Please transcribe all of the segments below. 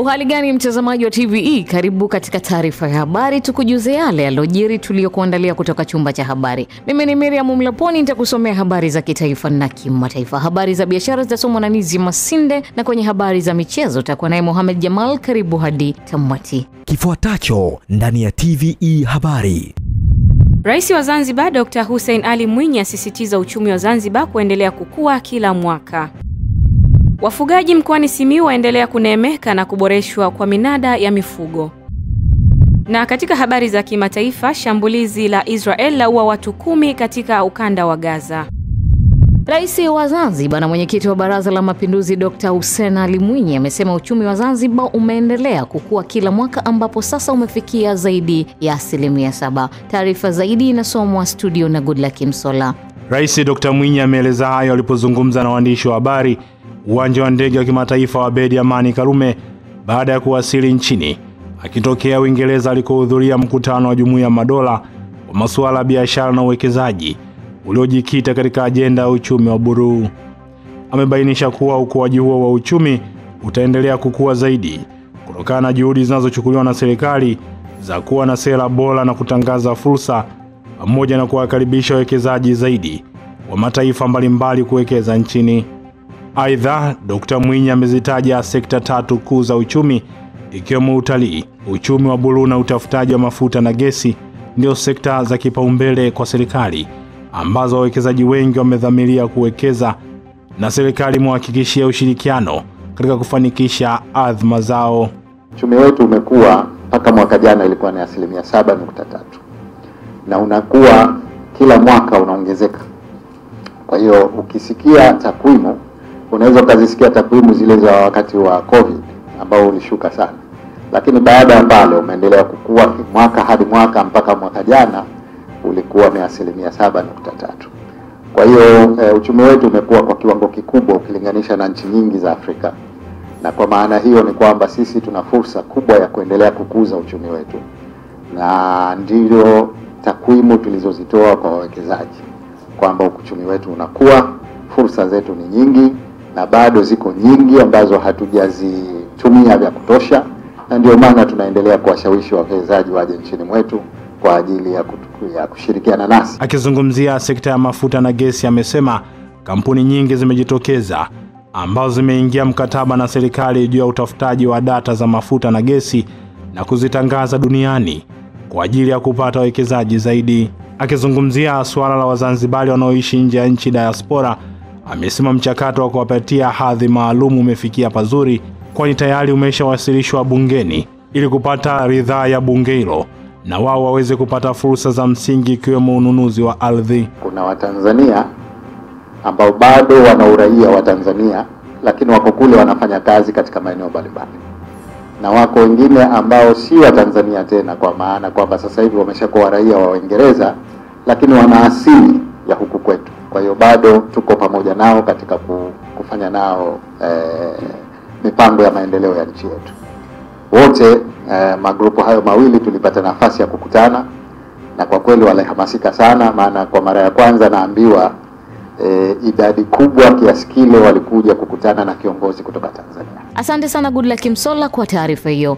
Uhali gani mtazamaji wa TVE, karibu katika taarifa ya habari tukujuze yale yalojiri tuliyokuandalia kutoka chumba cha habari. Mimi ni Miriam Mlaponi, nitakusomea habari za kitaifa na kimataifa. Habari za biashara zitasomwa na Nizi Masinde, na kwenye habari za michezo tutakuwa naye Mohamed Jamal. Karibu hadi tamati. Kifuatacho ndani ya TVE habari. Rais wa Zanzibar Dr. Hussein Ali Mwinyi asisitiza uchumi wa Zanzibar kuendelea kukua kila mwaka. Wafugaji mkoani Simiyu waendelea kuneemeka na kuboreshwa kwa minada ya mifugo. Na katika habari za kimataifa, shambulizi la Israel laua watu 10 katika ukanda wa Gaza. Rais wa Zanzibar na mwenyekiti wa Baraza la Mapinduzi Dr. Hussein Ali Mwinyi amesema uchumi wa Zanzibar umeendelea kukua kila mwaka ambapo sasa umefikia zaidi ya 7%. Taarifa zaidi inasomwa studio na Goodluck Msola. Rais Dr. Mwinyi ameeleza hayo alipozungumza na waandishi wa habari uwanja wa ndege wa kimataifa wa Abeid Amani Karume baada ya kuwasili nchini akitokea Uingereza alikohudhuria mkutano wa Jumuiya ya Madola wa masuala ya biashara na uwekezaji uliojikita katika ajenda ya uchumi wa buluu. Amebainisha kuwa ukuaji huo wa uchumi utaendelea kukua zaidi kutokana na juhudi zinazochukuliwa na serikali za kuwa na sera bora na kutangaza fursa pamoja na kuwakaribisha wawekezaji zaidi wa mataifa mbalimbali kuwekeza nchini. Aidha, Dr. Mwinyi amezitaja sekta 3 kuu za uchumi ikiwemo utalii, uchumi wa buluu na utafutaji wa mafuta na gesi ndio sekta za kipaumbele kwa serikali ambazo wawekezaji wengi wamedhamiria kuwekeza, na serikali imewahakikishia ushirikiano katika kufanikisha azma zao. Uchumi wetu umekuwa mpaka mwaka jana ilikuwa ni 7.3 na unakuwa kila mwaka unaongezeka. Kwa hiyo ukisikia takwimu unaweza kuzisikia takwimu zile za wakati wa COVID ambao ulishuka sana, lakini baada ya pale umeendelea kukua mwaka hadi mwaka mpaka mwaka jana ulikuwa ni 7.3. Kwa hiyo uchumi wetu umekuwa kwa kiwango kikubwa ukilinganisha na nchi nyingi za Afrika, na kwa maana hiyo ni kwamba sisi tuna fursa kubwa ya kuendelea kukuza uchumi wetu, na ndio takwimu tulizozitoa kwa wawekezaji kwamba uchumi wetu unakuwa, fursa zetu ni nyingi na bado ziko nyingi ambazo hatujazitumia vya kutosha, na ndio maana tunaendelea kuwashawishi wawekezaji waje nchini mwetu kwa ajili ya kushirikiana nasi. Akizungumzia sekta ya mafuta na gesi amesema kampuni nyingi zimejitokeza ambazo zimeingia mkataba na serikali juu ya utafutaji wa data za mafuta na gesi na kuzitangaza duniani kwa ajili ya kupata wawekezaji zaidi. Akizungumzia swala la Wazanzibari wanaoishi nje ya nchi diaspora, amesema mchakato wa kuwapatia hadhi maalum umefikia pazuri, kwani tayari umeshawasilishwa bungeni ili kupata ridhaa ya bunge hilo na wao waweze kupata fursa za msingi ikiwemo ununuzi wa ardhi. Kuna Watanzania ambao bado wana uraia wa Tanzania lakini wako kule wanafanya kazi katika maeneo mbalimbali, na wako wengine ambao si wa Tanzania tena, kwa maana kwamba sasa hivi wameshakuwa raia wa Uingereza lakini wana asili ya huku kwetu. Kwa hiyo bado tuko pamoja nao katika kufanya nao mipango ya maendeleo ya nchi yetu. Wote magrupu hayo mawili tulipata nafasi ya kukutana, na kwa kweli walihamasika sana, maana kwa mara ya kwanza naambiwa idadi kubwa kiasi kile walikuja kukutana na kiongozi kutoka Tanzania. Asante sana Goodluck Msola kwa taarifa hiyo.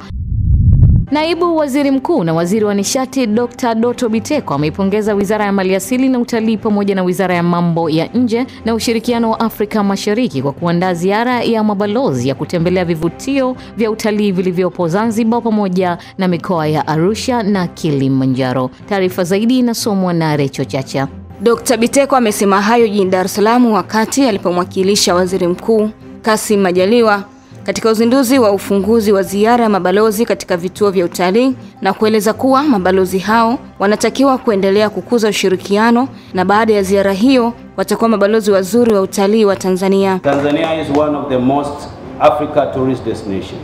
Naibu Waziri Mkuu na Waziri wa Nishati Dr. Doto Biteko ameipongeza Wizara ya Maliasili na Utalii pamoja na Wizara ya Mambo ya Nje na Ushirikiano wa Afrika Mashariki kwa kuandaa ziara ya mabalozi ya kutembelea vivutio vya utalii vilivyopo Zanzibar pamoja na mikoa ya Arusha na Kilimanjaro. Taarifa zaidi inasomwa na Recho Chacha. Dr. Biteko amesema hayo jijini Dar es Salaam wakati alipomwakilisha Waziri Mkuu Kassim Majaliwa katika uzinduzi wa ufunguzi wa ziara ya mabalozi katika vituo vya utalii, na kueleza kuwa mabalozi hao wanatakiwa kuendelea kukuza ushirikiano, na baada ya ziara hiyo watakuwa mabalozi wazuri wa utalii wa Tanzania. Tanzania is one of the most Africa tourist destination,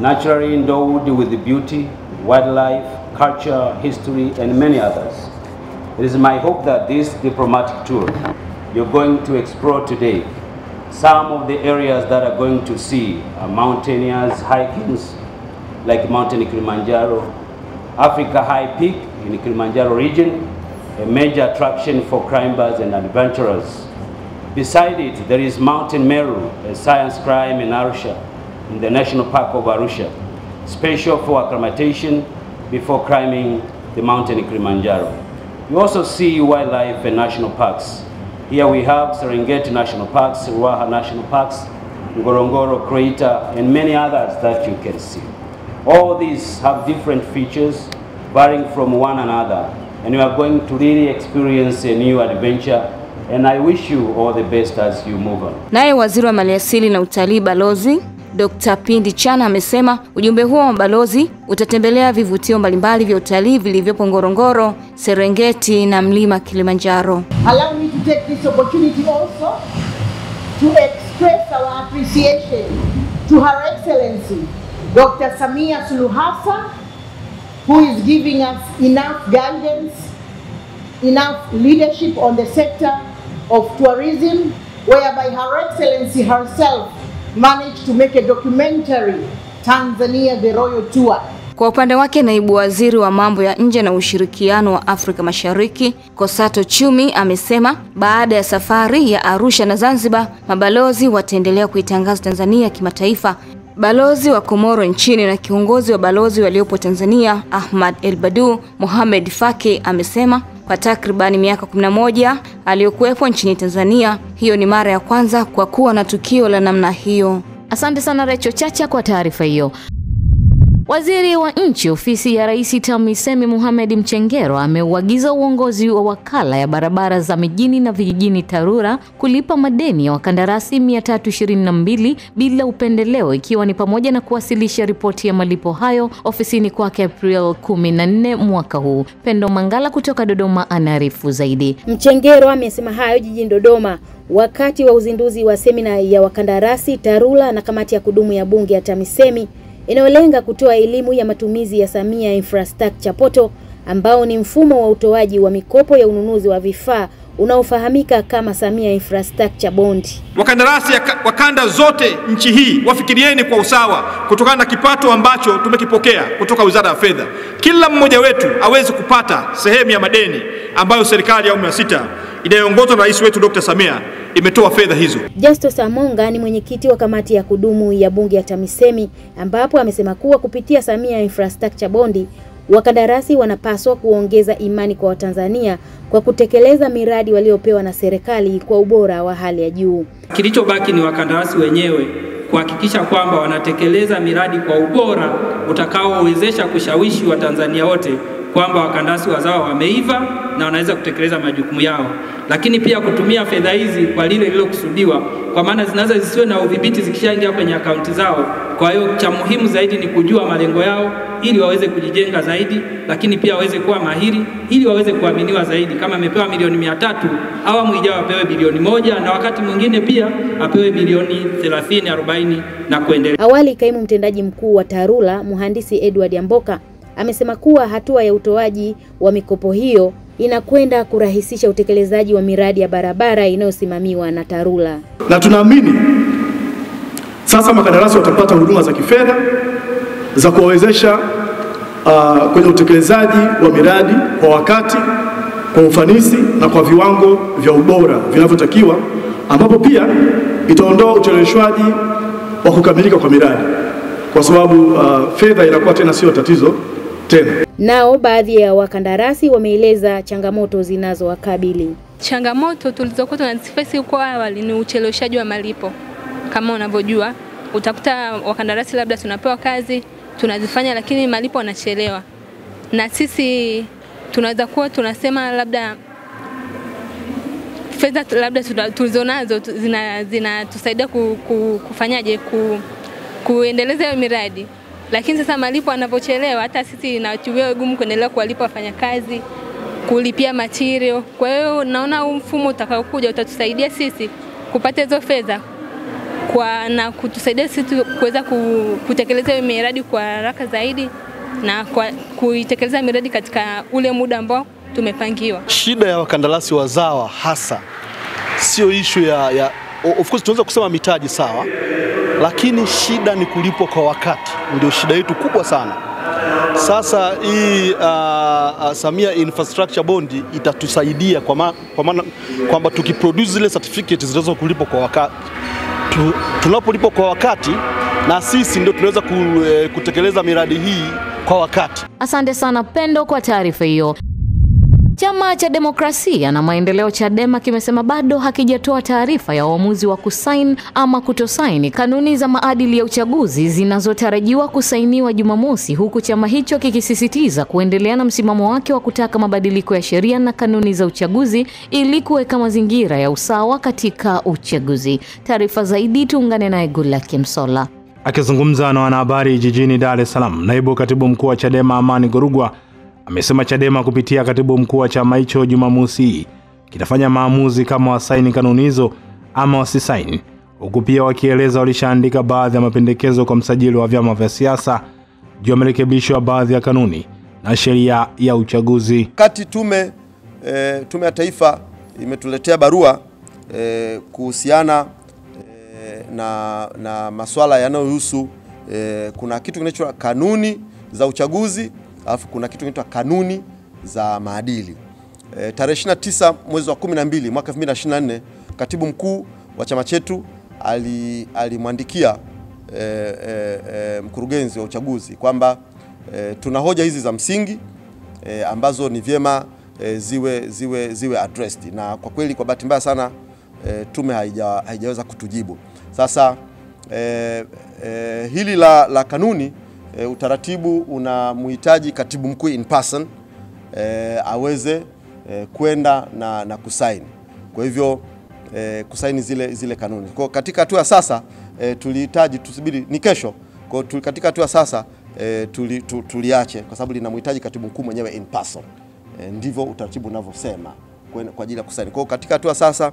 naturally endowed with the beauty, wildlife, culture, history and many others. It is my hope that this diplomatic tour you're going to explore today, some of the areas that are going to see are mountainous hikings like Mountain Kilimanjaro, Africa High Peak in Kilimanjaro region, a major attraction for climbers and adventurers. Beside it, there is Mountain Meru, a science climb in Arusha, in the National Park of Arusha, special for acclimatization before climbing the mountain Kilimanjaro. You also see wildlife and national parks. Here we have Serengeti National Parks, Ruaha National Parks, Ngorongoro Crater, and many others that you can see. All these have different features varying from one another, and you are going to really experience a new adventure, and I wish you all the best as you move on. Naye Waziri wa Maliasili na Utalii Balozi Dr. Pindi Chana amesema ujumbe huo wa balozi utatembelea vivutio mbalimbali vya utalii vilivyopo Ngorongoro, Serengeti na mlima Kilimanjaro. Allow me to take this opportunity also to express our appreciation to Her Excellency Dr. Samia Suluhu Hassan, who is giving us enough guidance, enough leadership on the sector of tourism, whereby Her Excellency herself managed to make a documentary, Tanzania the Royal Tour. Kwa upande wake, naibu waziri wa mambo ya nje na ushirikiano wa Afrika Mashariki, Kosato Chumi, amesema baada ya safari ya Arusha na Zanzibar, mabalozi wataendelea kuitangaza Tanzania kimataifa. Balozi wa Komoro nchini na kiongozi wa balozi waliopo Tanzania, Ahmad El Badu Mohamed Faki, amesema kwa takribani miaka 11 aliyokuwepo nchini Tanzania, hiyo ni mara ya kwanza kwa kuwa na tukio la namna hiyo. Asante sana Recho Chacha kwa taarifa hiyo. Waziri wa Nchi Ofisi ya Rais TAMISEMI Mohamed Mchengero ameuagiza uongozi wa wakala ya barabara za mijini na vijijini TARURA kulipa madeni ya wakandarasi 322 bila upendeleo, ikiwa ni pamoja na kuwasilisha ripoti ya malipo hayo ofisini kwake April 14 mwaka huu. Pendo Mangala kutoka Dodoma anaarifu zaidi. Mchengero amesema hayo jijini Dodoma wakati wa uzinduzi wa semina ya wakandarasi TARURA na kamati ya kudumu ya bunge ya TAMISEMI inayolenga kutoa elimu ya matumizi ya Samia Infrastructure Portal, ambao ni mfumo wa utoaji wa mikopo ya ununuzi wa vifaa unaofahamika kama Samia Infrastructure Bond. Wakandarasi wa kanda zote nchi hii wafikirieni kwa usawa kutokana na kipato ambacho tumekipokea kutoka Wizara ya Fedha. Kila mmoja wetu aweze kupata sehemu ya madeni ambayo serikali ya awamu ya 6 inayoongozwa na Rais wetu Dr. Samia imetoa fedha hizo. Justus Amonga ni mwenyekiti wa kamati ya kudumu ya bunge ya TAMISEMI, ambapo amesema kuwa kupitia Samia Infrastructure Bond wakandarasi wanapaswa kuongeza imani kwa Watanzania kwa kutekeleza miradi waliopewa na serikali kwa ubora wa hali ya juu. Kilichobaki ni wakandarasi wenyewe kuhakikisha kwamba wanatekeleza miradi kwa ubora utakaowezesha kushawishi Watanzania wote kwamba wakandarasi wazao wameiva na wanaweza kutekeleza majukumu yao, lakini pia kutumia fedha hizi kwa lile lilokusudiwa, kwa maana zinaweza zisiwe na udhibiti zikishaingia kwenye akaunti zao. Kwa hiyo cha muhimu zaidi ni kujua malengo yao ili waweze kujijenga zaidi, lakini pia waweze kuwa mahiri ili waweze kuaminiwa zaidi. Kama amepewa milioni 300, awamu ijayo apewe bilioni 1, na wakati mwingine pia apewe bilioni 30, 40 na kuendelea. Awali kaimu mtendaji mkuu wa TARURA Mhandisi Edward Amboka amesema kuwa hatua ya utoaji wa mikopo hiyo inakwenda kurahisisha utekelezaji wa miradi ya barabara inayosimamiwa na TARURA. Na tunaamini sasa makandarasi watapata huduma za kifedha za kuwawezesha kwenye utekelezaji wa miradi kwa wakati, kwa ufanisi na kwa viwango vya ubora vinavyotakiwa, ambapo pia itaondoa ucheleweshwaji wa kukamilika kwa miradi, kwa sababu fedha inakuwa tena sio tatizo tena. Nao baadhi ya wakandarasi wameeleza changamoto zinazowakabili. Changamoto tulizokuwa tunazifesi kwa awali ni ucheleweshaji wa malipo. Kama unavyojua, utakuta wakandarasi labda tunapewa kazi, tunazifanya lakini malipo yanachelewa. Na sisi tunaweza kuwa tunasema labda fedha labda tulizonazo zinatusaidia kufanyaje kuendeleza hiyo miradi. Lakini sasa malipo yanapochelewa, hata sisi inatuwia ugumu kuendelea kuwalipa wafanyakazi, kulipia material. Kwa hiyo naona huu mfumo utakaokuja utatusaidia sisi kupata hizo fedha na kutusaidia sisi kuweza kutekeleza miradi kwa haraka zaidi na kuitekeleza miradi katika ule muda ambao tumepangiwa. Shida ya wakandarasi wazawa hasa sio issue ya of course tunaweza kusema mitaji sawa, lakini shida ni kulipwa kwa wakati. Ndio shida yetu kubwa sana. Sasa hii Samia Infrastructure Bond itatusaidia kwa maana kwamba tukiproduce zile certificates zinaweza kulipwa kwa wakati. Tunapolipwa kwa wakati na sisi ndio tunaweza kutekeleza miradi hii kwa wakati. Asante sana Pendo kwa taarifa hiyo. Chama cha Demokrasia na Maendeleo Chadema kimesema bado hakijatoa taarifa ya uamuzi wa kusaini ama kutosaini kanuni za maadili ya uchaguzi zinazotarajiwa kusainiwa Jumamosi, huku chama hicho kikisisitiza kuendelea na msimamo wake wa kutaka mabadiliko ya sheria na kanuni za uchaguzi ili kuweka mazingira ya usawa katika uchaguzi. Taarifa zaidi tuungane na Egula Kimsola. Akizungumza na wanahabari jijini Dar es Salaam, naibu katibu mkuu wa Chadema Amani Gorugwa amesema Chadema kupitia katibu mkuu wa chama hicho Jumamosi kitafanya maamuzi kama wasaini kanuni hizo ama wasisaini, huku pia wakieleza walishaandika baadhi ya mapendekezo kwa msajili wa vyama vya siasa juu ya marekebisho ya baadhi ya kanuni na sheria ya uchaguzi. Kati tume ya taifa imetuletea barua kuhusiana na masuala yanayohusu kuna kitu kinachoitwa kanuni za uchaguzi, alafu kuna kitu kinaitwa kanuni za maadili. Tarehe 29 mwezi wa 12 mwaka 2024 katibu mkuu wa chama chetu alimwandikia mkurugenzi wa uchaguzi kwamba tuna hoja hizi za msingi ambazo ni vyema ziwe addressed, na kwa kweli kwa bahati mbaya sana tume haijaweza kutujibu. Sasa hili la kanuni utaratibu unamhitaji katibu mkuu in person aweze kwenda na kusaini. Kwa hivyo kusaini zile kanuni. Kwa katika hatua sasa tulihitaji tusubiri ni kesho. Kwa katika hatua sasa tuliache kwa sababu linamhitaji katibu mkuu mwenyewe in person. Ndivyo utaratibu unavyosema kwa ajili ya kusaini. Kwa katika hatua sasa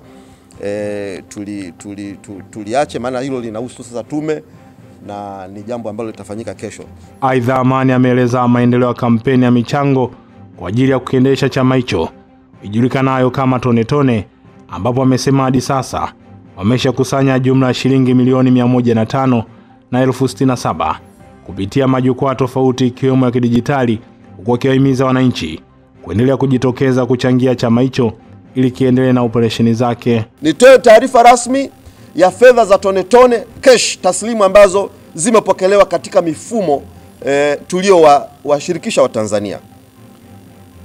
tuliache, maana hilo linahusu sasa tume na ni jambo ambalo litafanyika kesho. Aidha, Amani ameeleza maendeleo ya kampeni ya michango kwa ajili ya kukiendesha chama hicho ijulikanayo kama Tone Tone, ambapo amesema hadi sasa wameshakusanya jumla ya shilingi milioni 105 na 67 kupitia majukwaa tofauti ikiwemo ya kidijitali, huku wakiwahimiza wananchi kuendelea kujitokeza kuchangia chama hicho ili kiendelee na operesheni zake. Nitoe taarifa rasmi ya fedha za Tone Tone cash taslimu ambazo zimepokelewa katika mifumo tulio-washirikisha wa Tanzania.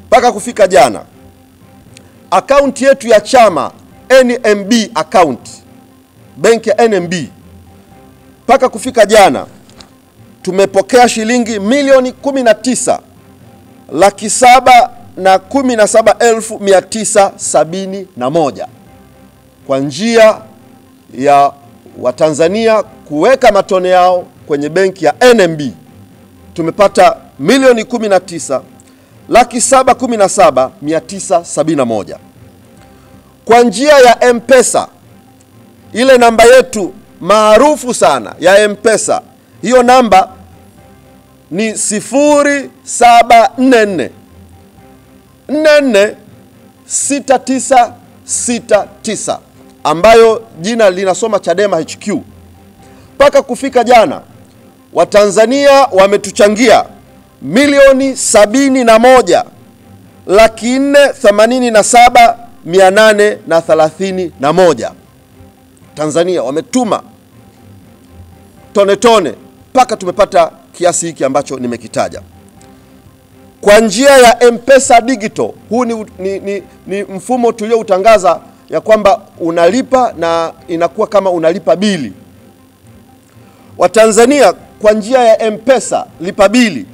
Mpaka kufika jana, akaunti yetu ya chama NMB account, benki ya NMB, mpaka kufika jana tumepokea shilingi milioni 19,717,971 kwa njia ya Watanzania kuweka matone yao kwenye benki ya NMB. Tumepata milioni 19,717,971 kwa njia ya M-Pesa, ile namba yetu maarufu sana ya M-Pesa. Hiyo namba ni 0744 446969 ambayo jina linasoma Chadema HQ. Mpaka kufika jana Watanzania wametuchangia milioni 71,487,831. Tanzania wametuma Tone Tone mpaka tumepata kiasi hiki ambacho nimekitaja. Kwa njia ya M-Pesa Digital, huu ni mfumo tulioutangaza ya kwamba unalipa na inakuwa kama unalipa bili. Watanzania kwa njia ya M-Pesa lipa bili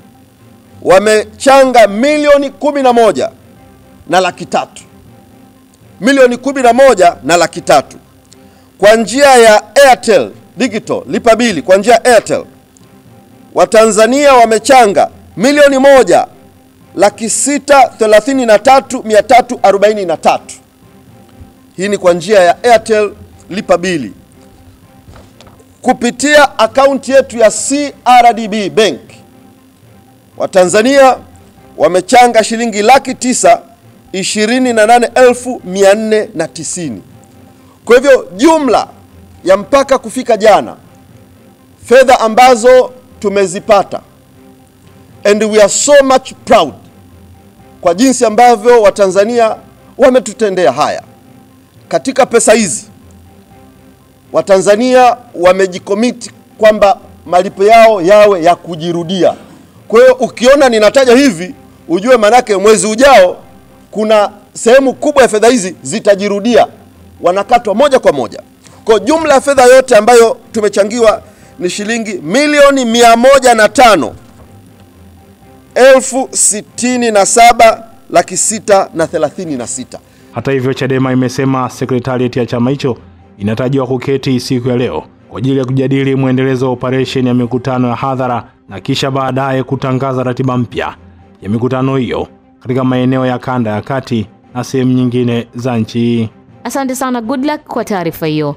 wamechanga milioni 11,300,000. Milioni 11,300,000. Kwa njia ya Airtel Digital lipa bili kwa njia ya Airtel, Watanzania wamechanga milioni 1,633,343. Hii ni kwa njia ya Airtel lipa bili. Kupitia akaunti yetu ya CRDB Bank, Watanzania wamechanga shilingi 928,490. Kwa hivyo jumla ya mpaka kufika jana fedha ambazo tumezipata, and we are so much proud kwa jinsi ambavyo Watanzania wametutendea haya. Katika pesa hizi Watanzania wamejikomiti kwamba malipo yao yawe ya kujirudia. Kwa hiyo ukiona ninataja hivi, ujue manake mwezi ujao kuna sehemu kubwa ya fedha hizi zitajirudia, wanakatwa moja kwa moja. Kwa jumla ya fedha yote ambayo tumechangiwa ni shilingi milioni 105,067,636. Hata hivyo, Chadema imesema sekretarieti ya chama hicho inatarajiwa kuketi siku ya leo kwa ajili ya kujadili muendelezo wa operation ya mikutano ya hadhara na kisha baadaye kutangaza ratiba mpya ya mikutano hiyo katika maeneo ya kanda ya kati na sehemu nyingine za nchi. Asante sana Good Luck kwa taarifa hiyo.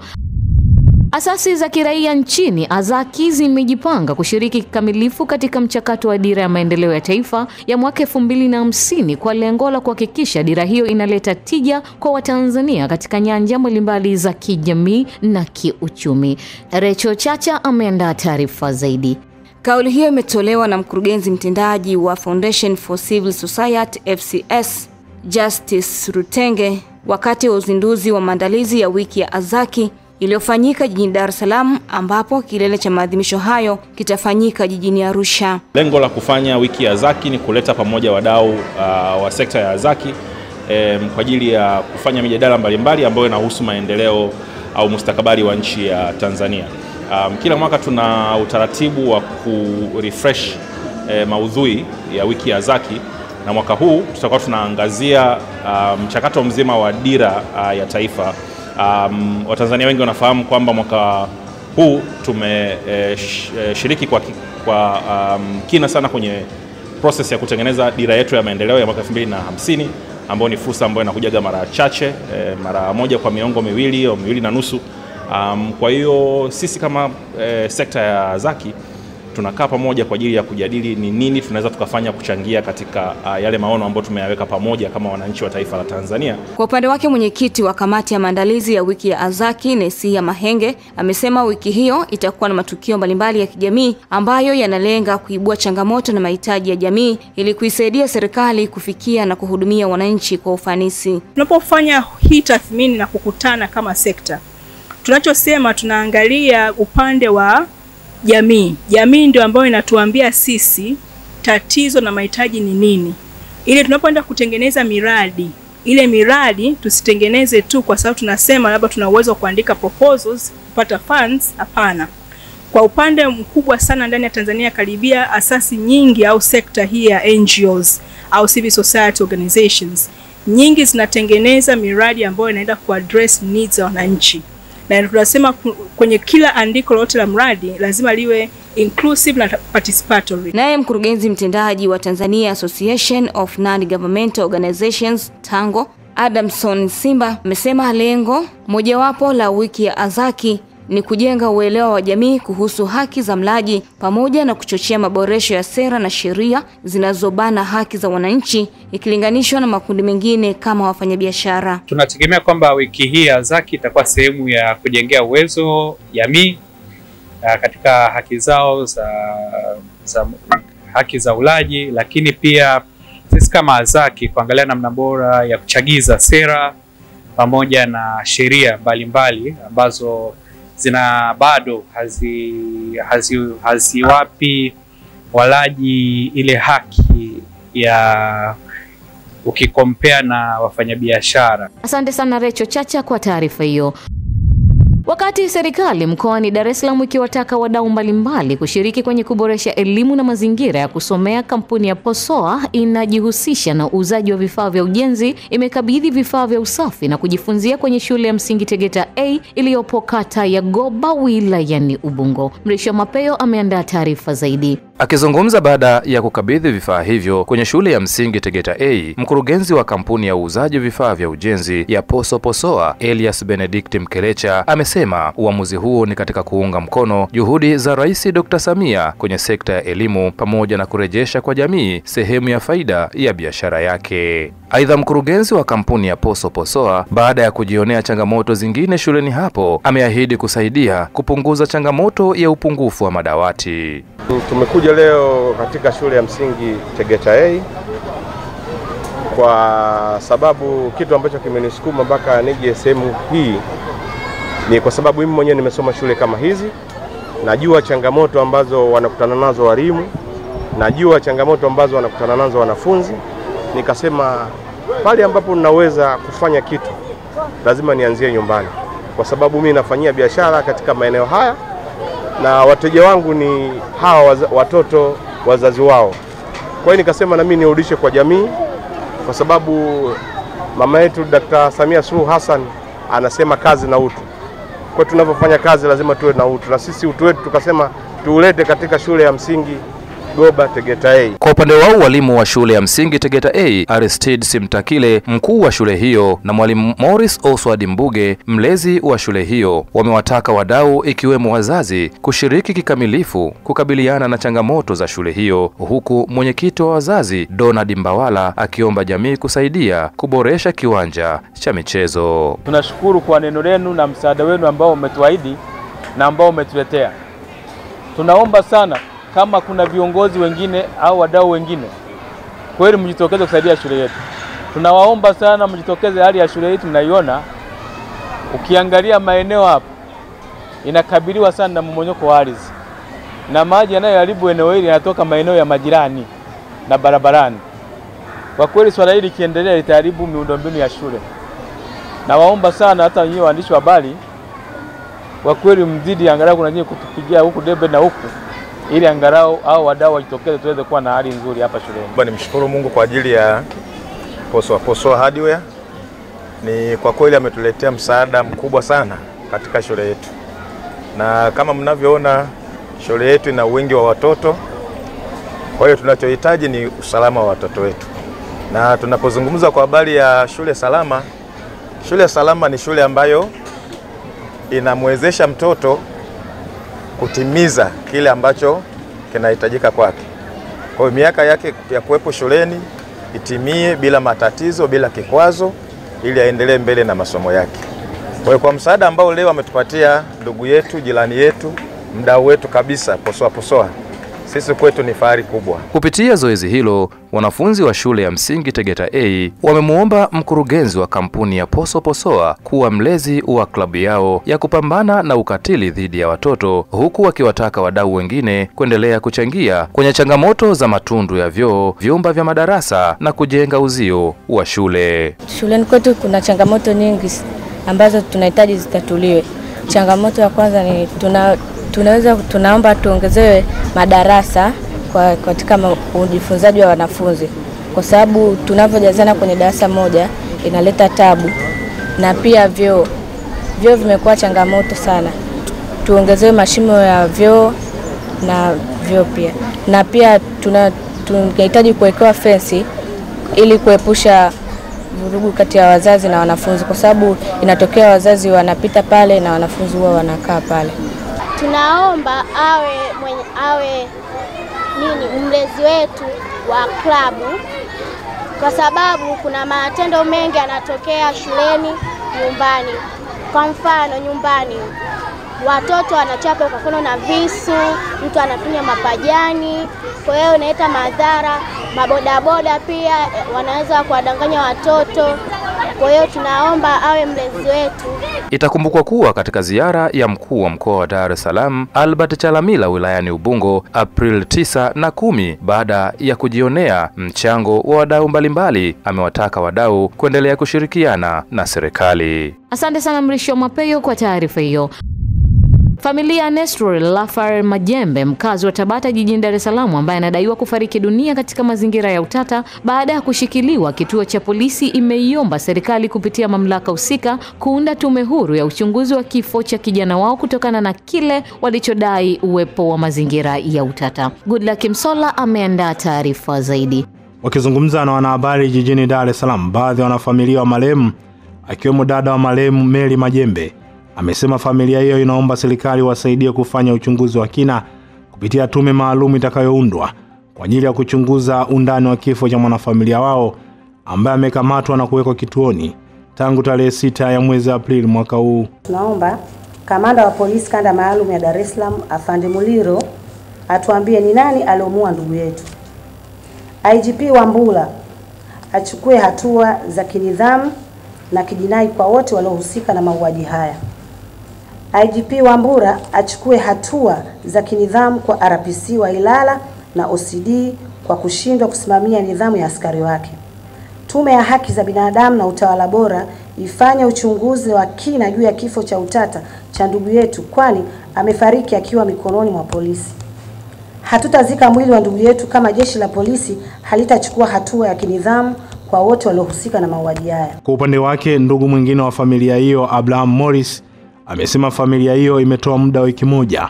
Asasi za kiraia nchini Azaki zimejipanga kushiriki kikamilifu katika mchakato wa dira ya maendeleo ya taifa ya mwaka 2050 kwa lengo la kuhakikisha dira hiyo inaleta tija kwa Watanzania katika nyanja mbalimbali za kijamii na kiuchumi. Recho Chacha ameandaa taarifa zaidi. Kauli hiyo imetolewa na mkurugenzi mtendaji wa Foundation for Civil Society FCS, Justice Rutenge, wakati wa uzinduzi wa maandalizi ya wiki ya Azaki iliyofanyika jijini Dar es Salaam, ambapo kilele cha maadhimisho hayo kitafanyika jijini Arusha. Lengo la kufanya wiki ya Azaki ni kuleta pamoja wadau wa sekta ya Azaki kwa ajili ya kufanya mijadala mbalimbali ambayo inahusu maendeleo au mustakabali wa nchi ya Tanzania. Kila mwaka tuna utaratibu wa kurefresh maudhui ya wiki ya Azaki, na mwaka huu tutakuwa tunaangazia mchakato mzima wa dira ya taifa. Watanzania wengi wanafahamu kwamba mwaka huu tumeshiriki kwa kina sana kwenye process ya kutengeneza dira yetu ya maendeleo ya mwaka 2050, ambayo ni fursa ambayo inakujaga mara chache, mara moja kwa miongo miwili au miwili na nusu. Kwa hiyo sisi kama sekta ya Azaki tunakaa pamoja kwa ajili ya kujadili ni nini tunaweza tukafanya kuchangia katika yale maono ambayo tumeyaweka pamoja kama wananchi wa taifa la Tanzania. Kwa upande wake, mwenyekiti wa kamati ya maandalizi ya wiki ya Azaki, Nesia Mahenge, amesema wiki hiyo itakuwa na matukio mbalimbali ya kijamii ambayo yanalenga kuibua changamoto na mahitaji ya jamii ili kuisaidia serikali kufikia na kuhudumia wananchi kwa ufanisi. Tunapofanya hii tathmini na kukutana kama sekta, tunachosema tunaangalia upande wa jamii. Jamii ndio ambayo inatuambia sisi tatizo na mahitaji ni nini. Ile tunapoenda kutengeneza miradi, ile miradi tusitengeneze tu kwa sababu tunasema labda tuna uwezo wa kuandika proposals, kupata funds. Hapana. Kwa upande mkubwa sana ndani ya Tanzania, karibia asasi nyingi au sekta hii ya NGOs au civil society organizations nyingi zinatengeneza miradi ambayo inaenda kuaddress needs za wananchi. Na tunasema kwenye kila andiko lote la mradi lazima liwe inclusive na participatory. Naye mkurugenzi mtendaji wa Tanzania Association of Non-Governmental Organizations Tango, Adamson Simba, amesema lengo mojawapo la wiki ya Azaki ni kujenga uelewa wa jamii kuhusu haki za mlaji pamoja na kuchochea maboresho ya sera na sheria zinazobana haki za wananchi ikilinganishwa na makundi mengine kama wafanyabiashara. Tunategemea kwamba wiki hii ya Azaki itakuwa sehemu ya kujengea uwezo jamii katika haki zao za haki za ulaji, lakini pia sisi kama Azaki kuangalia namna bora ya kuchagiza sera pamoja na sheria mbalimbali ambazo zina bado haziwapi walaji ile haki ya ukikompea na wafanyabiashara. Asante sana Recho Chacha kwa taarifa hiyo. Wakati serikali mkoani Dar es Salaam ikiwataka wadau mbalimbali kushiriki kwenye kuboresha elimu na mazingira ya kusomea, kampuni ya Posoa inajihusisha na uuzaji wa vifaa vya ujenzi imekabidhi vifaa vya usafi na kujifunzia kwenye shule ya msingi Tegeta A iliyopo kata ya Goba wilayani Ubungo. Mrisho Mapeo ameandaa taarifa zaidi. Akizungumza baada ya kukabidhi vifaa hivyo kwenye shule ya msingi Tegeta A, mkurugenzi wa kampuni ya uuzaji vifaa vya ujenzi ya Posoa Elias Benedict Mkelecha amesema uamuzi huo ni katika kuunga mkono juhudi za Rais Dr. Samia kwenye sekta ya elimu pamoja na kurejesha kwa jamii sehemu ya faida ya biashara yake. Aidha, mkurugenzi wa kampuni ya Posoa baada ya kujionea changamoto zingine shuleni hapo ameahidi kusaidia kupunguza changamoto ya upungufu wa madawati. Tumekuja leo katika shule ya msingi Tegeta A kwa sababu kitu ambacho kimenisukuma mpaka nije sehemu hii ni kwa sababu mimi mwenyewe nimesoma shule kama hizi najua changamoto ambazo wanakutana nazo walimu, najua changamoto ambazo wanakutana nazo wanafunzi. Nikasema pale ambapo ninaweza kufanya kitu lazima nianzie nyumbani, kwa sababu mimi nafanyia biashara katika maeneo haya na wateja wangu ni hawa watoto, wazazi wao. Kwa hiyo nikasema na mimi nirudishe kwa jamii, kwa sababu mama yetu Dr. Samia Suluhu Hassan anasema kazi na utu. Kwa hiyo tunapofanya kazi lazima tuwe na utu, na sisi utu wetu tukasema tuulete katika shule ya msingi Goba Tegeta A. Kwa upande wao walimu wa shule ya msingi Tegeta A, Aristide Simtakile, mkuu wa shule hiyo, na mwalimu Morris Oswald Mbuge, mlezi wa shule hiyo, wamewataka wadau ikiwemo wazazi kushiriki kikamilifu kukabiliana na changamoto za shule hiyo, huku mwenyekiti wa wazazi Donald Mbawala akiomba jamii kusaidia kuboresha kiwanja cha michezo. Tunashukuru kwa neno lenu na msaada wenu ambao umetuahidi na ambao umetuletea. Tunaomba sana kama kuna viongozi wengine au wadau wengine, kweli mjitokeze kusaidia shule yetu. Tunawaomba sana mjitokeze, hali ya shule yetu mnaiona. Ukiangalia maeneo hapa inakabiliwa sana na mmonyoko wa ardhi, na maji yanayoharibu eneo hili yanatoka maeneo ya majirani na barabarani. Kwa kweli swala hili kiendelea litaharibu miundombinu ya shule. Nawaomba sana hata nyinyi waandishi wa habari, kwa kweli mzidi angalau kuna nyinyi kutupigia huku debe na huku, ili angalau au wadau wajitokeze tuweze kuwa na hali nzuri hapa shuleni. Nimshukuru Mungu kwa ajili ya Posoa Hardware. Ni kwa kweli ametuletea msaada mkubwa sana katika shule yetu. Na kama mnavyoona shule yetu ina wingi wa watoto. Kwa hiyo tunachohitaji ni usalama wa watoto wetu. Na tunapozungumza kwa habari ya shule salama ni shule ambayo inamwezesha mtoto kutimiza kile ambacho kinahitajika kwake. Kwa hiyo miaka yake ya kuwepo shuleni itimie bila matatizo, bila kikwazo, ili aendelee mbele na masomo yake. Kwa hiyo kwa msaada ambao leo ametupatia ndugu yetu, jirani yetu, mdau wetu kabisa, Posoa, sisi kwetu ni fahari kubwa. Kupitia zoezi hilo, wanafunzi wa shule ya msingi Tegeta A wamemuomba mkurugenzi wa kampuni ya Posoa kuwa mlezi wa klabu yao ya kupambana na ukatili dhidi ya watoto, huku wakiwataka wadau wengine kuendelea kuchangia kwenye changamoto za matundu ya vyoo, vyumba vya madarasa na kujenga uzio wa shule. Shuleni kwetu kuna changamoto nyingi ambazo tunahitaji zitatuliwe. Changamoto ya kwanza ni tunaomba tuongezewe madarasa katika ujifunzaji wa wanafunzi, kwa sababu tunavyojazana kwenye darasa moja inaleta tabu, na pia vyoo vimekuwa changamoto sana. Tuongezewe mashimo ya vyoo pia, na pia tunahitaji kuwekewa fensi ili kuepusha vurugu kati ya wazazi na wanafunzi, kwa sababu inatokea wazazi wanapita pale na wanafunzi huwa wanakaa pale. Tunaomba awe mlezi wetu wa klabu, kwa sababu kuna matendo mengi yanatokea shuleni, nyumbani. Kwa mfano nyumbani watoto wanachapa kwa mkono na visu, mtu anapinya mapajani, kwa hiyo inaleta madhara. Mabodaboda pia wanaweza kuwadanganya watoto. Kwa hiyo tunaomba awe mlezi wetu. Itakumbukwa kuwa katika ziara ya mkuu wa mkoa wa Dar es Salaam Albert Chalamila wilayani Ubungo April 9 na 10, baada ya kujionea mchango wa wadau mbalimbali, amewataka wadau kuendelea kushirikiana na serikali. Asante sana Mrisho Mapeyo kwa taarifa hiyo. Familia ya Nestor Lafar Majembe, mkazi wa Tabata jijini Dar es Salaam, ambaye anadaiwa kufariki dunia katika mazingira ya utata baada ya kushikiliwa kituo cha polisi, imeiomba serikali kupitia mamlaka husika kuunda tume huru ya uchunguzi wa kifo cha kijana wao kutokana na kile walichodai uwepo wa mazingira ya utata. Goodluck Msola ameandaa taarifa zaidi. Wakizungumza na wanahabari jijini Dar es Salaam, baadhi ya wanafamilia wa marehemu akiwemo dada wa marehemu Mary Majembe amesema familia hiyo inaomba serikali wasaidie kufanya uchunguzi wa kina kupitia tume maalum itakayoundwa kwa ajili ya kuchunguza undani wa kifo cha mwanafamilia wao ambaye amekamatwa na kuwekwa kituoni tangu tarehe 6 ya mwezi Aprili mwaka huu. Tunaomba kamanda wa polisi kanda maalum ya Dar es Salaam Afande Muliro atuambie ni nani aliomua ndugu yetu. IGP Wambura achukue hatua za kinidhamu na kijinai kwa wote waliohusika na mauaji haya. IGP Wambura achukue hatua za kinidhamu kwa RPC wa Ilala na OCD kwa kushindwa kusimamia nidhamu ya askari wake. Tume ya Haki za Binadamu na Utawala Bora ifanye uchunguzi wa kina juu ya kifo cha utata cha ndugu yetu, kwani amefariki akiwa mikononi mwa polisi. Hatutazika mwili wa ndugu yetu kama jeshi la polisi halitachukua hatua ya kinidhamu kwa wote waliohusika na mauaji haya. Kwa upande wake, ndugu mwingine wa familia hiyo, Abraham Morris, amesema familia hiyo imetoa muda wa wiki moja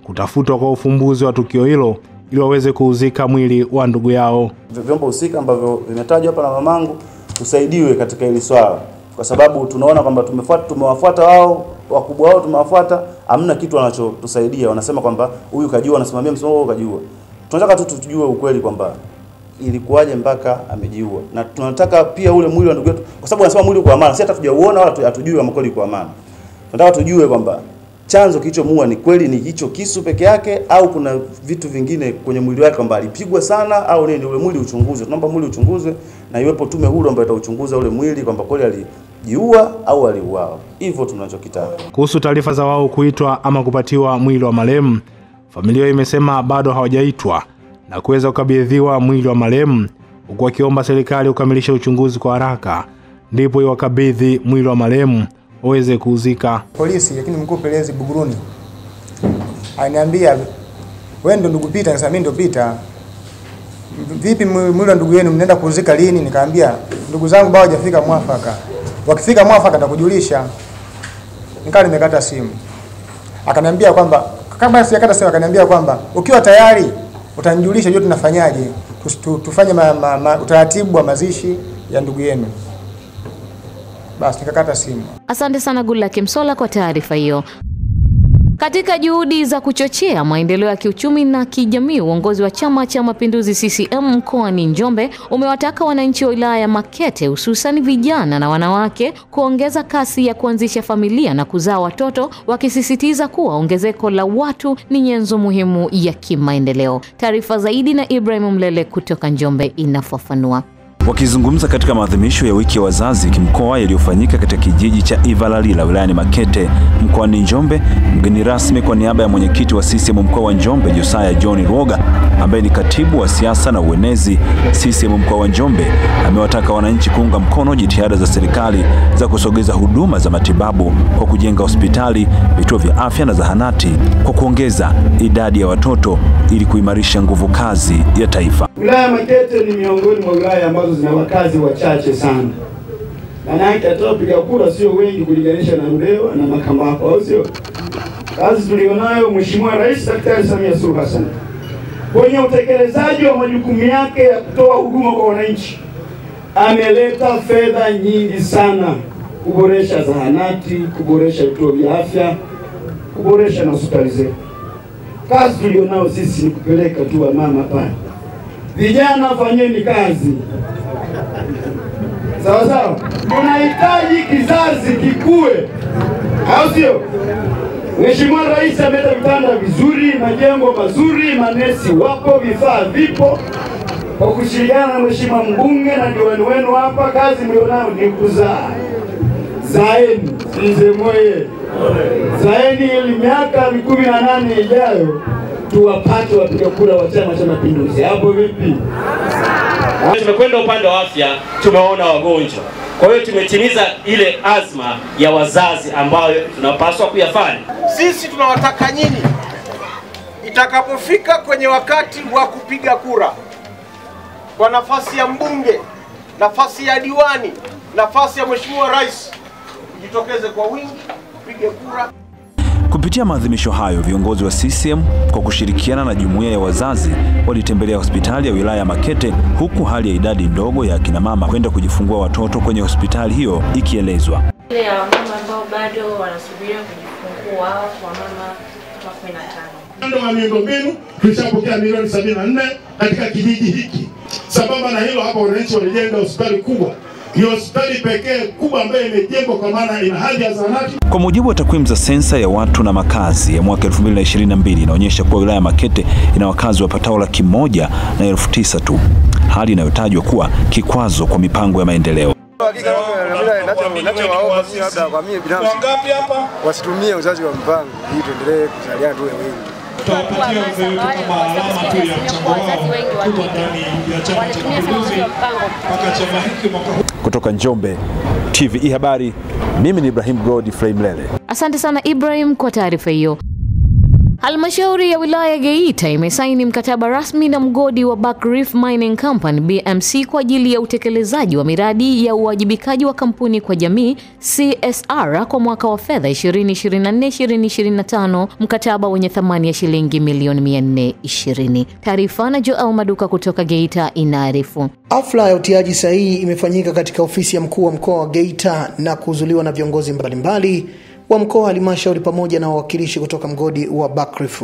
kutafutwa kwa ufumbuzi wa tukio hilo ili waweze kuuzika mwili wa ndugu yao. Vyombo husika ambavyo vimetajwa hapa na mamangu tusaidiwe katika hili swala, kwa sababu tunaona kwamba tumewafuata wao, wakubwa wao tumewafuata, hamna kitu wanachotusaidia. Wanasema kwamba huyu kajua, anasimamia msimamo wao kajua. Tunataka tu tujue ukweli kwamba ilikuwaje mpaka amejiua, na tunataka pia ule mwili wa ndugu yetu, kwa sababu wanasema mwili uko amana. Sisi hata tujauona wala hatujui kama kweli uko amana. Tunataka tujue kwamba chanzo kilichomuua ni kweli ni hicho kisu peke yake au kuna vitu vingine kwenye mwili wake, kwamba alipigwa sana au nini. Ule mwili uchunguzwe, tunaomba mwili uchunguzwe na iwepo tume huru ambayo itauchunguza ule mwili kwamba kweli alijiua au aliuawa. Hivyo tunachokitaka. Kuhusu taarifa za wao kuitwa ama kupatiwa mwili wa marehemu, familia imesema bado hawajaitwa na kuweza kukabidhiwa mwili wa marehemu, huku wakiomba serikali kukamilisha uchunguzi kwa haraka ndipo iwakabidhi mwili wa marehemu waweze kuuzika. Polisi lakini mkuu pelezi Buguruni ananiambia wewe ndo ndugu Peter. Nasema mimi ndo Peter. Vipi mwili wa ndugu yenu mnaenda kuuzika lini? Nikamwambia ndugu zangu bado hajafika mwafaka, wakifika mwafaka nitakujulisha. Nikaa nimekata simu. Akaniambia kwamba kama sijakata simu, akaniambia kwamba ukiwa tayari utanijulisha juu tunafanyaje, tufanye utaratibu wa mazishi ya ndugu yenu. Basi nikakata simu. Asante sana Goodluck Msolla kwa taarifa hiyo. Katika juhudi za kuchochea maendeleo ya kiuchumi na kijamii, uongozi wa Chama cha Mapinduzi CCM mkoani Njombe umewataka wananchi wa wilaya ya Makete, hususan vijana na wanawake, kuongeza kasi ya kuanzisha familia na kuzaa watoto, wakisisitiza kuwa ongezeko la watu ni nyenzo muhimu ya kimaendeleo. Taarifa zaidi na Ibrahim Mlele kutoka Njombe inafafanua. Wakizungumza katika maadhimisho ya wiki ya wazazi kimkoa yaliyofanyika katika kijiji cha Ivalalila wilayani Makete mkoani Njombe, mgeni rasmi kwa niaba ya mwenyekiti wa CCM mkoa wa Njombe Josiah John Rwoga, ambaye ni katibu wa siasa na uenezi CCM mkoa wa Njombe, amewataka wananchi kuunga mkono jitihada za serikali za kusogeza huduma za matibabu kwa kujenga hospitali, vituo vya afya na zahanati, kwa kuongeza idadi ya watoto ili kuimarisha nguvu kazi ya taifa. Wilaya Makete ni miongoni mwa wilaya ambazo zina wakazi wachache sana. Maana atakapopiga kura sio wengi kulinganisha na Ludewa na Makambako, au sio? Kazi tulionayo Mheshimiwa Rais Daktari Samia Suluhu Hassan kwenye utekelezaji wa majukumu yake ya kutoa huduma kwa wananchi, ameleta fedha nyingi sana kuboresha zahanati, kuboresha vituo vya afya, kuboresha na hospitali zetu. Kazi tulionayo sisi ni kupeleka tu mama pale. Vijana fanyeni kazi. Sawa sawa. Tunahitaji kizazi kikue, au sio? Mheshimiwa Rais ameleta vitanda vizuri, majengo mazuri, manesi wapo, vifaa vipo. Kwa kushirikiana na Mheshimiwa mbunge na diwani wenu hapa, kazi mlionayo ni kuzaa. Zaeni, mzee moye. Zaeni ili miaka 18 ijayo tuwapate wapiga kura wa Chama cha Mapinduzi. Hapo vipi? Tumekwenda upande wa afya, tumeona wagonjwa. Kwa hiyo tumetimiza ile azma ya wazazi ambayo tunapaswa kuyafanya. Sisi tunawataka nyinyi, itakapofika kwenye wakati wa kupiga kura kwa nafasi ya mbunge, nafasi ya diwani, nafasi ya Mheshimiwa Rais, jitokeze kwa wingi, pige kura. Kupitia maadhimisho hayo, viongozi wa CCM kwa kushirikiana na jumuiya ya wazazi walitembelea hospitali ya wilaya ya Makete, huku hali ya idadi ndogo ya akina mama kwenda kujifungua watoto kwenye hospitali hiyo ikielezwa. Ile ya mama ambao bado wanasubiria kujifungua kwa mama 15. Ndio wa miundombinu tulishapokea milioni 74 katika kijiji hiki. Sambamba na hilo, hapa wananchi walijenga hospitali kubwa. Ni hospitali pekee kubwa ambayo imejengwa kwa maana ina hadhi ya zahanati. Kwa mujibu wa takwimu za sensa ya watu na makazi ya mwaka 2022 inaonyesha kuwa wilaya ya Makete ina wakazi wapatao 109,000 tu, hali inayotajwa kuwa kikwazo kwa mipango ya maendeleo. hakika ninachowaomba mimi labda kwa mimi binafsi. Wangapi hapa? Wasitumie uzazi wa mpango ili tuendelee kuzaliana tuwe wengi. Tutawapatia wazee wetu kama alama tu ya mchango wao kubwa ndani ya Chama cha Mapinduzi mpaka chama hiki mwaka huu. Kutoka Njombe, TVE Habari, mimi ni Ibrahim Godfrey Mlele. Asante sana Ibrahim kwa taarifa hiyo. Halmashauri ya wilaya Geita imesaini mkataba rasmi na mgodi wa Buckreef Mining Company BMC kwa ajili ya utekelezaji wa miradi ya uwajibikaji wa kampuni kwa jamii CSR kwa mwaka wa fedha 2024-2025, mkataba wenye thamani ya shilingi milioni 420. Taarifa na Joel Maduka kutoka Geita inaarifu. Hafla ya utiaji sahihi imefanyika katika ofisi ya mkuu wa mkoa wa Geita na kuhudhuriwa na viongozi mbalimbali wa mkoa, halmashauri pamoja na wawakilishi kutoka mgodi wa Buckreef.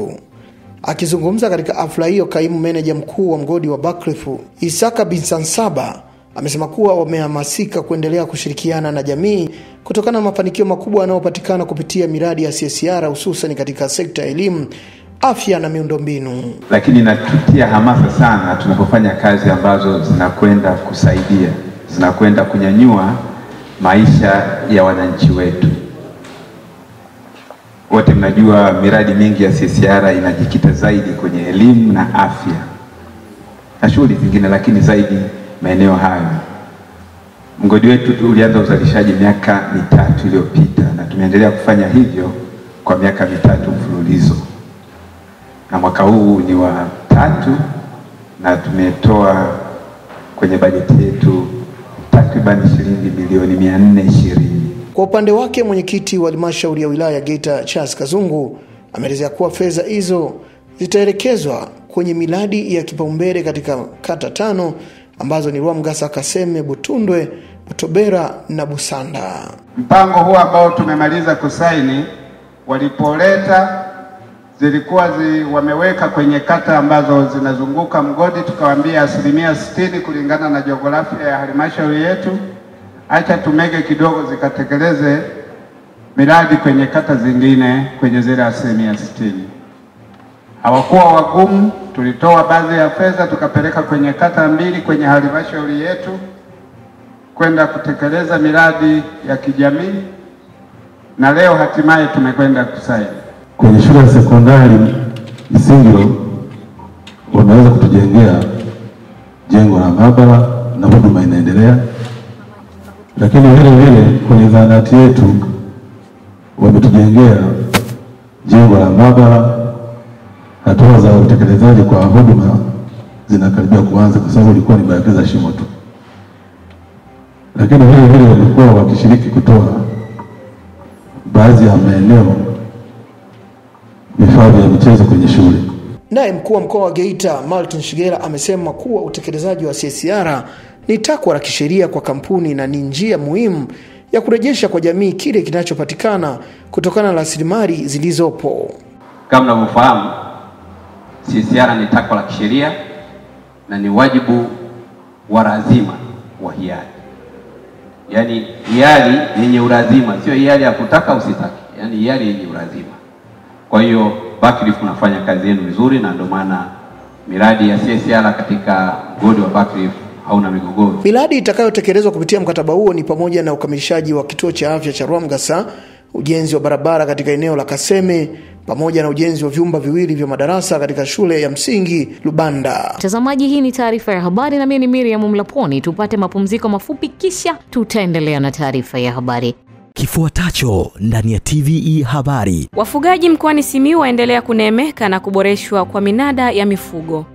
Akizungumza katika hafla hiyo, kaimu meneja mkuu wa mgodi wa Buckreef Isaka Binsansaba amesema kuwa wamehamasika kuendelea kushirikiana na jamii kutokana na mafanikio makubwa yanayopatikana kupitia miradi ya CSR hususan katika sekta ya elimu, afya na miundombinu. Lakini natutia hamasa sana tunapofanya kazi ambazo zinakwenda kusaidia, zinakwenda kunyanyua maisha ya wananchi wetu. Wote mnajua miradi mingi ya CSR inajikita zaidi kwenye elimu na afya na shughuli zingine, lakini zaidi maeneo hayo. Mgodi wetu ulianza uzalishaji miaka 3 iliyopita na tumeendelea kufanya hivyo kwa miaka 3 mfululizo, na mwaka huu ni wa 3 na tumetoa kwenye bajeti yetu takriban shilingi milioni 420. Kwa upande wake, mwenyekiti wa halmashauri ya wilaya Geita Charles Kazungu ameelezea kuwa fedha hizo zitaelekezwa kwenye miradi ya kipaumbele katika kata 5 ambazo ni Rwamgasa, Kaseme, Butundwe, Butobera na Busanda. Mpango huu ambao tumemaliza kusaini, walipoleta zilikuwa wameweka kwenye kata ambazo zinazunguka mgodi, tukawaambia 60% kulingana na jiografia ya halmashauri yetu. Acha tumege kidogo zikatekeleze miradi kwenye kata zingine kwenye zile 60%. Hawakuwa wagumu, tulitoa baadhi ya fedha tukapeleka kwenye kata 2 kwenye halmashauri yetu kwenda kutekeleza miradi ya kijamii, na leo hatimaye tumekwenda kusaini. Kwenye shule ya sekondari Isingiro wameweza kutujengea jengo la maabara na huduma inaendelea. Lakini vile vile kwenye zahanati yetu wametujengea jengo la maabara. Hatua za utekelezaji kwa huduma zinakaribia kuanza kwa sababu ilikuwa ni baadhi shimo tu. Lakini vile vile walikuwa wakishiriki kutoa baadhi ya maeneo vifaa vya michezo kwenye shule. Naye mkuu wa mkoa wa Geita Martin Shigera amesema kuwa utekelezaji wa CSR ni takwa la kisheria kwa kampuni na ni njia muhimu ya kurejesha kwa jamii kile kinachopatikana kutokana na rasilimali zilizopo. Kama mnafahamu, CSR ni takwa la kisheria na ni wajibu wa lazima wa hiari. Yaani hiari yenye ulazima, sio hiari ya kutaka usitaki, yaani hiari yenye ulazima. Kwa hiyo Buckreef unafanya kazi yenu vizuri, na ndio maana miradi ya CSR katika mgodi wa Buckreef hauna migogoro. Miradi itakayotekelezwa kupitia mkataba huo ni pamoja na ukamilishaji wa kituo cha afya cha Rwamgasa, ujenzi wa barabara katika eneo la Kaseme, pamoja na ujenzi wa vyumba viwili vya madarasa katika shule ya msingi Lubanda. Mtazamaji, hii ni taarifa ya habari na mimi ni Miriam Mlaponi. Tupate mapumziko mafupi kisha tutaendelea na taarifa ya habari. Kifuatacho ndani ya TVE Habari. Wafugaji mkoani Simiyu waendelea kunemeka na kuboreshwa kwa minada ya mifugo.